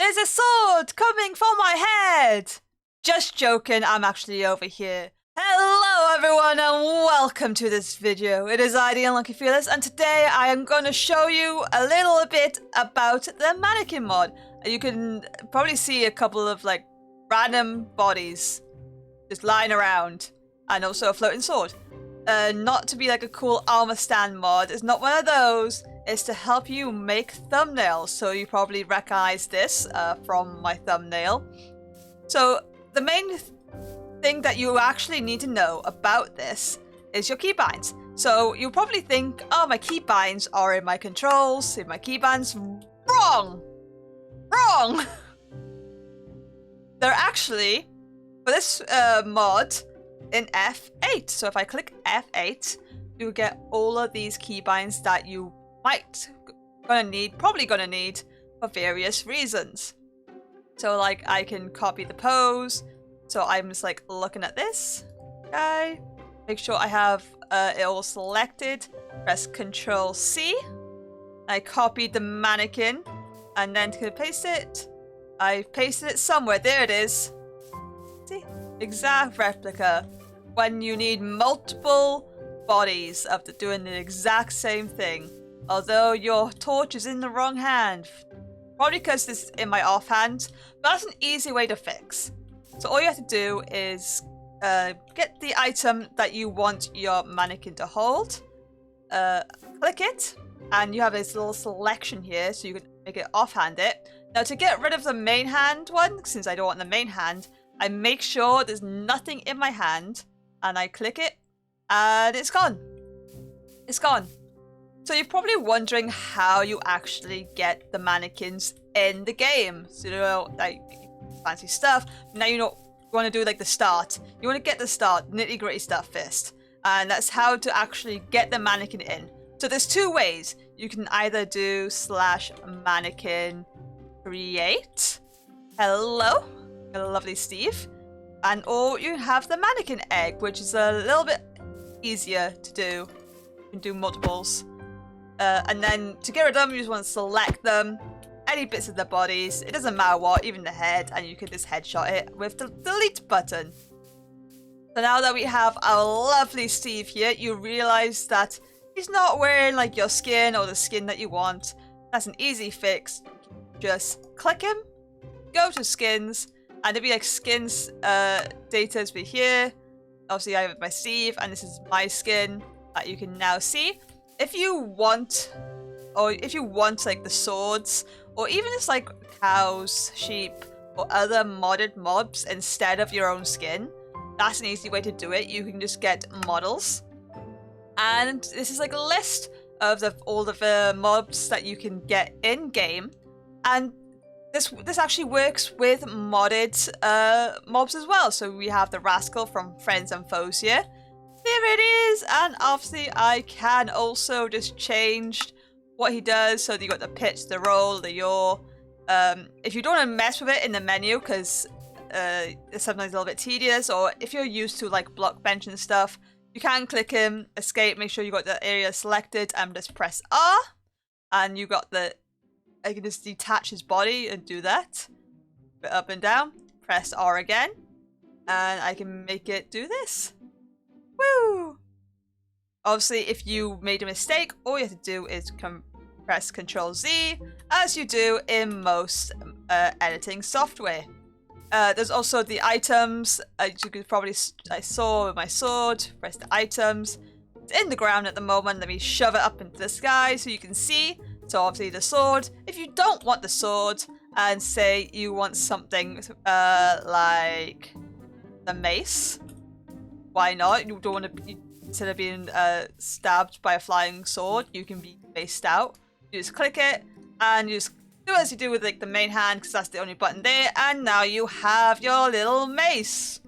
There's a sword coming for my head! Just joking, I'm actually over here. Hello everyone and welcome to this video. It is I, the Unlucky Fearless, and today I am going to show you a little bit about the Mannequin mod. You can probably see a couple of like random bodies just lying around, and also a floating sword. Not to be like a cool armor stand mod, it's not one of those. It's to help you make thumbnails, so you probably recognize this from my thumbnail. So the main thing that you actually need to know about this is your keybinds. So you'll probably think, oh, my keybinds are in my controls, in my keybands. Wrong! Wrong! They're actually, for this mod, in F8. So if I click F8, you get all of these keybinds that you probably gonna need for various reasons. So like I can copy the pose. So I'm just like looking at this guy. Make sure I have it all selected. Press Control C. I copied the mannequin and then to paste it, I pasted it somewhere. There it is. See? Exact replica. When you need multiple bodies of doing the exact same thing. Although your torch is in the wrong hand. Probably because this is in my offhand. But that's an easy way to fix. So all you have to do is get the item that you want your mannequin to hold. Click it. And you have this little selection here. So you can make it offhand it. Now to get rid of the main hand one, since I don't want the main hand, I make sure there's nothing in my hand. And I click it. And it's gone. It's gone. So you're probably wondering how you actually get the mannequins in the game. So you know, like fancy stuff. Now you know you want to do like the start. You want to get the start, nitty-gritty stuff first. And that's how to actually get the mannequin in. So there's two ways. You can either do /mannequin create. Hello, lovely Steve. Or you have the mannequin egg, which is a little bit easier to do. You can do multiples. And then to get rid of them, you just want to select them, any bits of the bodies, it doesn't matter what, even the head, and you can just headshot it with the delete button. So now that we have our lovely Steve here, you realize that he's not wearing like your skin or the skin that you want. That's an easy fix. Just click him, go to skins, and it'll be like skins data will be here. Obviously I have my Steve, and this is my skin that you can now see. If you want like the swords, or even just like cows, sheep, or other modded mobs instead of your own skin, that's an easy way to do it. You can just get models. And this is like a list of all of the mobs that you can get in-game. And this actually works with modded mobs as well. So we have the Rascal from Friends and Foes here. There it is, and obviously I can also just change what he does. So you got the pitch, the roll, the yaw. If you don't want to mess with it in the menu, because it's sometimes a little bit tedious, or if you're used to like block bench and stuff, you can click him, escape, make sure you got the area selected, and just press R, and you got I can just detach his body and do that. Bit up and down, press R again, and I can make it do this. Woo! Obviously, if you made a mistake, all you have to do is press Control Z, as you do in most editing software. There's also the items. You could probably, I saw with my sword, press the items. It's in the ground at the moment. Let me shove it up into the sky so you can see. So obviously the sword. If you don't want the sword, and say you want something like the mace, why not? You don't want to be, instead of being stabbed by a flying sword, you can be faced out. You just click it, and you just do as you do with like the main hand, because that's the only button there, and now you have your little mace.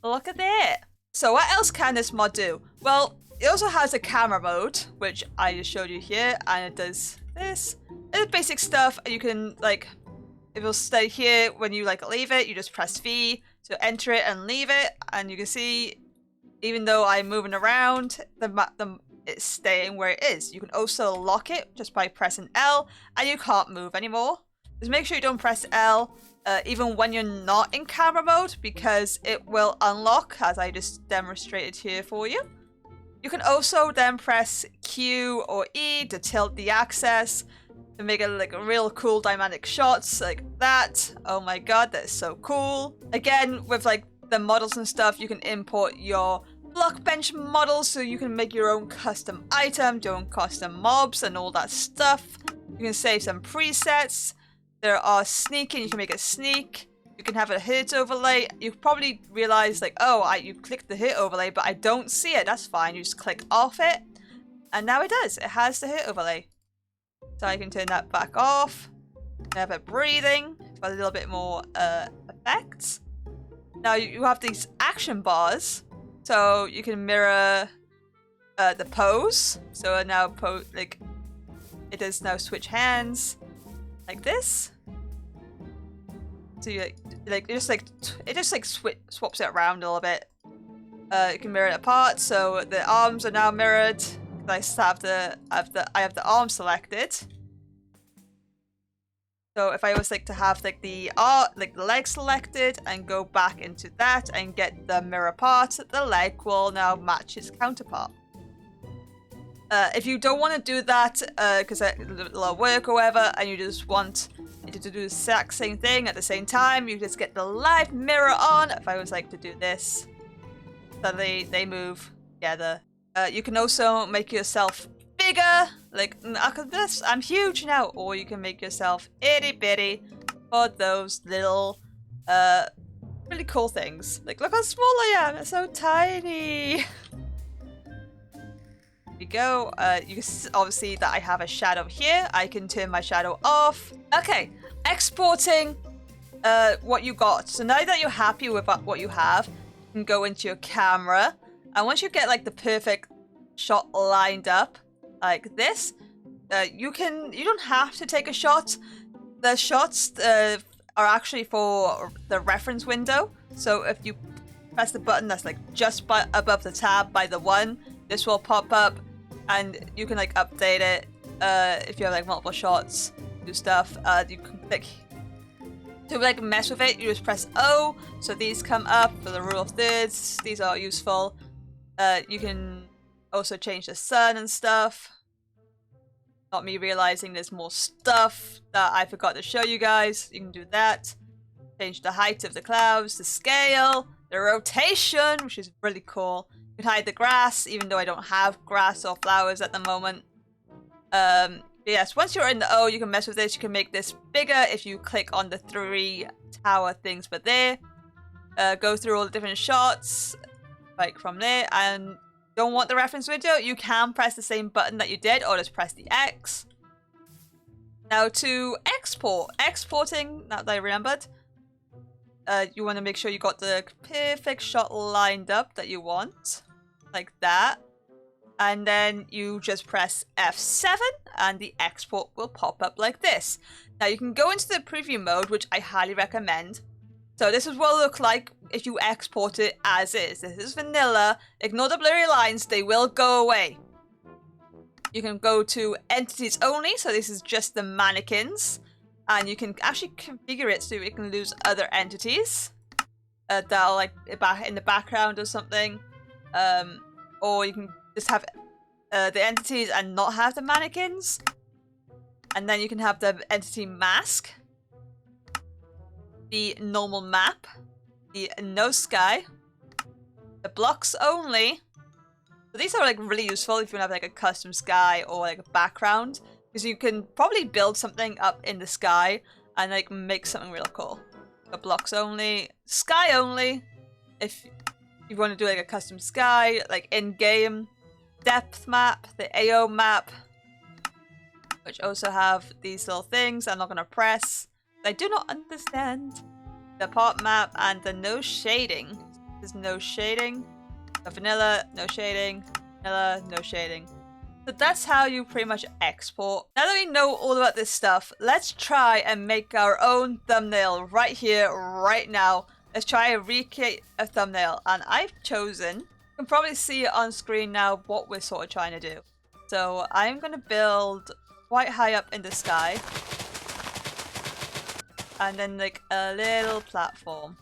Look at that. So what else can this mod do? Well, it also has a camera mode, which I just showed you here, and it does this. It's basic stuff, and you can like, it will stay here when you like leave it, you just press V to enter it and leave it, and you can see, even though I'm moving around, it's staying where it is. You can also lock it just by pressing L, and you can't move anymore. Just make sure you don't press L even when you're not in camera mode, because it will unlock, as I just demonstrated here for you. You can also then press Q or E to tilt the axis to make it like a real cool dynamic shots like that. Oh my god, that is so cool. Again, with like the models and stuff, you can import your block bench models so you can make your own custom item, your own custom mobs and all that stuff. You can save some presets. There are sneaking, you can make it sneak. You can have a hit overlay. You probably realize like, oh, you clicked the hit overlay, but I don't see it. That's fine. You just click off it. And now it does. It has the hit overlay. So I can turn that back off. I have it breathing for a little bit more effects. Now you have these action bars. So you can mirror the pose. So now like it does now switch hands like this. So you it just swaps it around a little bit. You can mirror it apart, so the arms are now mirrored. I have the arm selected. So if I was like to have like the leg selected and go back into that and get the mirror part, the leg will now match its counterpart. If you don't want to do that because it'll work or whatever, and you just want to do the exact same thing at the same time, you just get the live mirror on. If I was like to do this, so they move together. You can also make yourself bigger, like this. I'm huge now, or you can make yourself itty bitty for those little really cool things. Like look how small I am. It's so tiny. There we go. You can obviously that I have a shadow here. I can turn my shadow off. Okay, exporting what you got. So now that you're happy with what you have, you can go into your camera, and once you get like the perfect shot lined up like this, you don't have to take a shot. The shots are actually for the reference window. So if you press the button that's like just above the tab by the one, this will pop up, and you can like update it if you have like multiple shots, do stuff. You can click to like mess with it. You just press O, so these come up for the rule of thirds. These are useful. You can also change the sun and stuff. Not me realizing there's more stuff that I forgot to show you guys. You can do that. Change the height of the clouds, the scale, the rotation, which is really cool. You can hide the grass, even though I don't have grass or flowers at the moment. Yes, once you're in the O, you can mess with this. You can make this bigger if you click on the 3 tower things, but there. Go through all the different shots, like from there, and don't want the reference window, you can press the same button that you did, or just press the X. Now to exporting, now that I remembered, you want to make sure you got the perfect shot lined up that you want, like that. And then you just press F7 and the export will pop up like this. Now you can go into the preview mode, which I highly recommend. So this is what it'll look like if you export it as is. This is vanilla. Ignore the blurry lines, they will go away. You can go to entities only, so this is just the mannequins. And you can actually configure it so it can lose other entities that are like in the background or something. Or you can just have the entities and not have the mannequins. And then you can have the entity mask, the normal map, the no sky, the blocks only. So these are like really useful if you have like a custom sky or like a background, because you can probably build something up in the sky and like make something real cool. The blocks only, sky only, if you want to do like a custom sky, like in-game, depth map, the AO map, which also have these little things I'm not going to press. I do not understand. The part map and the no shading. There's no shading. The vanilla, no shading. Vanilla, no shading. So that's how you pretty much export. Now that we know all about this stuff, let's try and make our own thumbnail right here, right now. Let's try and recreate a thumbnail. And I've chosen, you can probably see on screen now what we're sort of trying to do. So I'm going to build quite high up in the sky. and then like a little platform.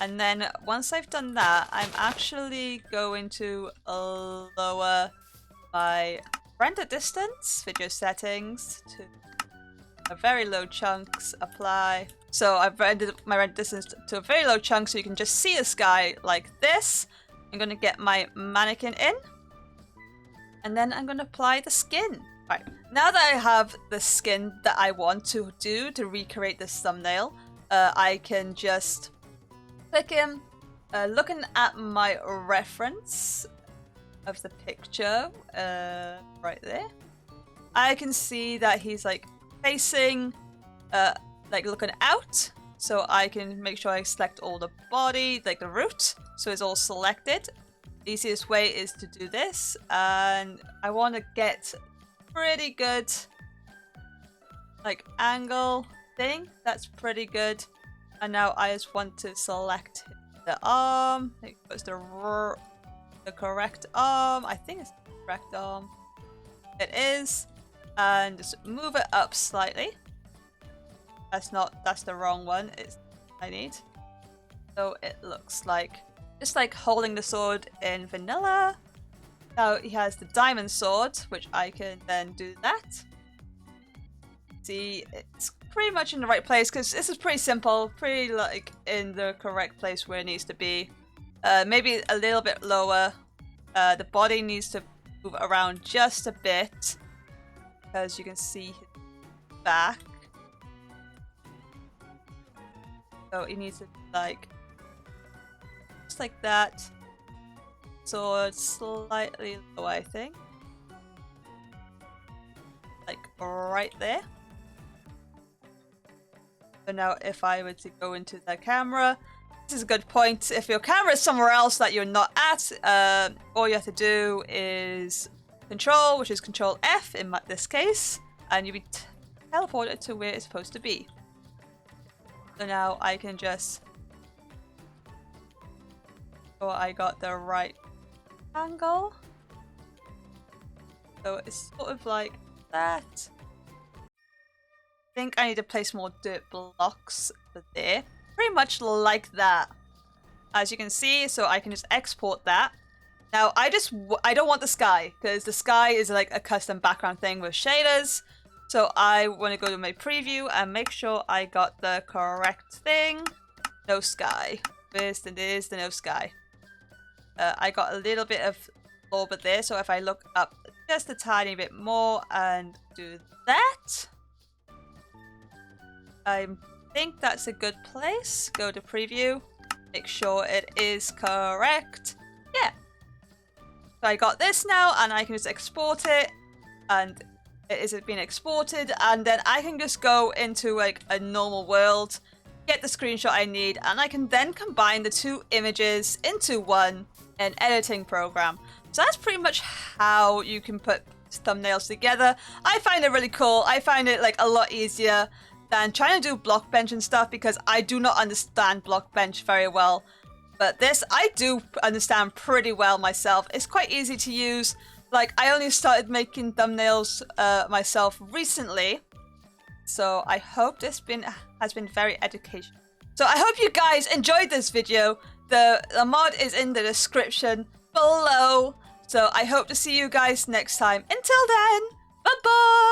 And then once I've done that, I'm actually going to lower my render distance, video settings, to a very low chunks, apply. So I've rendered my render distance to a very low chunk so you can just see the sky like this. I'm going to get my mannequin in. And then I'm going to apply the skin. Right, now that I have the skin that I want to do to recreate this thumbnail, I can just click in, looking at my reference of the picture, right there, I can see that he's like facing, like looking out, so I can make sure I select all the body, like the root, so it's all selected. The easiest way is to do this, and I want to get pretty good like angle thing. That's pretty good. And now I just want to select the arm. I think it's the correct arm. I think it's the correct arm. It is. And just move it up slightly. That's the wrong one. It's I need. So it looks like just like holding the sword in vanilla. Now he has the diamond sword, which I can then do that. See, it's pretty much in the right place because this is pretty simple, pretty like in the correct place where it needs to be. Maybe a little bit lower. The body needs to move around just a bit because you can see his back. So he needs to like just like that. Sword slightly low, I think. Like right there. So now if I were to go into the camera, this is a good point. If your camera is somewhere else that you're not at, all you have to do is Control, which is Control F in this case, and you'll be teleported to where it's supposed to be. So now I can just... So I got the right angle. So it's sort of like that. I think I need to place more dirt blocks for there. Pretty much like that. As you can see, so I can just export that. Now I don't want the sky because the sky is like a custom background thing with shaders. So I want to go to my preview and make sure I got the correct thing. No sky. There's the no sky. I got a little bit of orbit there, so if I look up just a tiny bit more and do that, I think that's a good place. Go to preview, make sure it is correct. Yeah. So I got this now, and I can just export it, and it is being exported, and then I can just go into like a normal world, get the screenshot I need, and I can then combine the two images into one in editing program. So that's pretty much how you can put thumbnails together. I find it really cool. I find it like a lot easier than trying to do Blockbench and stuff because I do not understand Blockbench very well. But this I do understand pretty well myself. It's quite easy to use. Like I only started making thumbnails myself recently. So I hope this has been very educational. So I hope you guys enjoyed this video. The mod is in the description below. So I hope to see you guys next time. Until then, bye bye!